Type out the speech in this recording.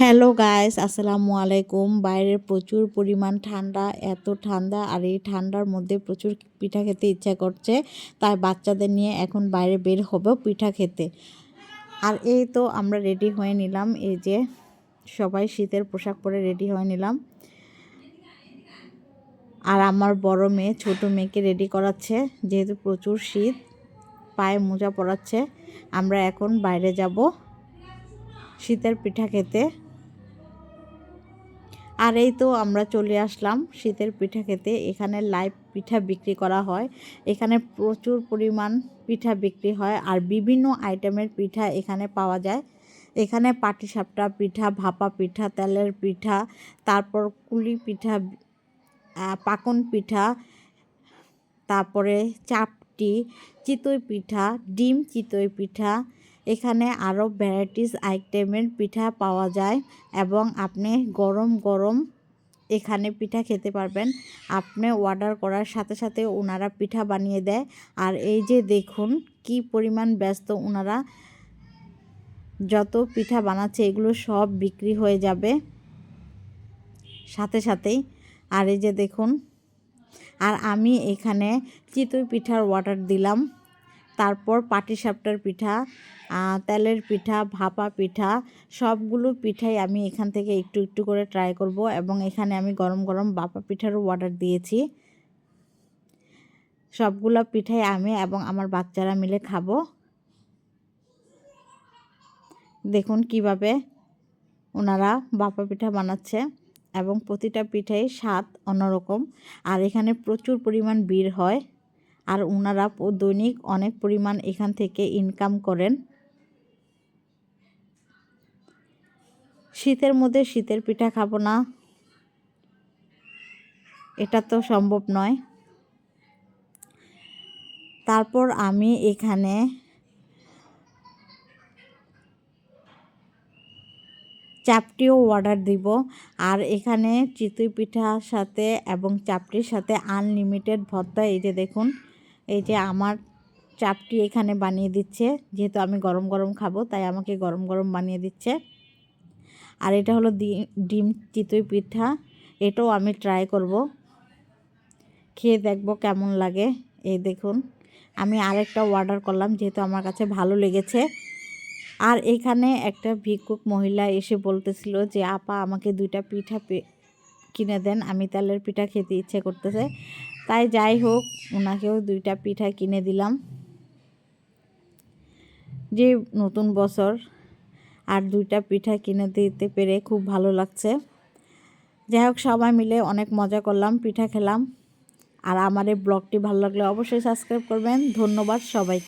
Hello guys, আসসালামু আলাইকুম। বাইরে প্রচুর পরিমাণ ঠান্ডা, এত ঠান্ডা, আর এই ঠান্ডার মধ্যে প্রচুর পিঠা খেতে ইচ্ছা করছে। তাই বাচ্চাদের নিয়ে এখন বাইরে বের হব পিঠা খেতে। আর এই তো আমরা রেডি হয়ে নিলাম, এই যে সবাই শীতের পোশাক পরে রেডি হয়ে নিলাম। আর আমার বড় মেয়ে ছোট মেয়েকে রেডি করাচ্ছে, যেহেতু প্রচুর শীত, পায়ে মোজা পরাচ্ছে। আমরা এখন বাইরে যাব শীতের পিঠা খেতে। আর এই তো আমরা চলে আসলাম শীতের পিঠা খেতে। এখানে লাইভ পিঠা বিক্রি করা হয়, এখানে প্রচুর পরিমাণ পিঠা বিক্রি হয়, আর বিভিন্ন আইটেমের পিঠা এখানে পাওয়া যায়। এখানে পাটিসাপটা পিঠা, ভাপা পিঠা, তেলের পিঠা, তারপর কুলি পিঠা, পাকন পিঠা, তারপরে চাপটি, চিতই পিঠা, ডিম চিতই পিঠা। এখানে আরও ভ্যারাইটিস আইটেমের পিঠা পাওয়া যায় এবং আপনি গরম গরম এখানে পিঠা খেতে পারবেন। আপনি অর্ডার করার সাথে সাথে ওনারা পিঠা বানিয়ে দেয়। আর এই যে দেখুন কি পরিমাণ ব্যস্ত ওনারা, যত পিঠা বানাচ্ছে এগুলো সব বিক্রি হয়ে যাবে সাথে সাথেই। আর এই যে দেখুন, আর আমি এখানে চিতই পিঠার অর্ডার দিলাম, তারপর পাটিসাপটার পিঠা, তেলের পিঠা, ভাপা পিঠা, সবগুলো পিঠাই আমি এখান থেকে একটু একটু করে ট্রাই করব। এবং এখানে আমি গরম গরম ভাপা পিঠারও অর্ডার দিয়েছি। সবগুলো পিঠাই আমি এবং আমার বাচ্চারা মিলে খাবো। দেখুন কিভাবে ওনারা ভাপা পিঠা বানাচ্ছে এবং প্রতিটা পিঠাই স্বাদ অন্যরকম। আর এখানে প্রচুর পরিমাণ ভিড় হয়, আর ওনারা দৈনিক অনেক পরিমাণ এখান থেকে ইনকাম করেন। শীতের মধ্যে শীতের পিঠা খাবো না, এটা তো সম্ভব নয়। তারপর আমি এখানে চাপটিও অর্ডার দিব। আর এখানে চিতই পিঠার সাথে এবং চাপটির সাথে আনলিমিটেড ভর্তা। এই যে দেখুন, এই যে আমার চাপটি এখানে বানিয়ে দিচ্ছে, যেহেতু আমি গরম গরম খাবো তাই আমাকে গরম গরম বানিয়ে দিচ্ছে। আর এটা হলো ডিম চিতই পিঠা, এটাও আমি ট্রাই করব, খেয়ে দেখব কেমন লাগে। এই দেখুন, আমি আরেকটা অর্ডার করলাম যেহেতু আমার কাছে ভালো লেগেছে। আর এখানে একটা ভিক্ষুক মহিলা এসে বলতেছিল যে আপা আমাকে 2টা পিঠা কিনে দেন, আমি তেলের পিঠা খেতে ইচ্ছে করতেছে। তাই যাই হোক, ওনাকেও 2টা পিঠা কিনে দিলাম, যে নতুন বছর, আর 2টা পিঠা কিনে দিতে পেরে খুব ভালো লাগছে। যাই হোক, সবাই মিলে অনেক মজা করলাম, পিঠা খেলাম। আর আমার এই ব্লগটি ভালো লাগলে অবশ্যই সাবস্ক্রাইব করবেন। ধন্যবাদ সবাই।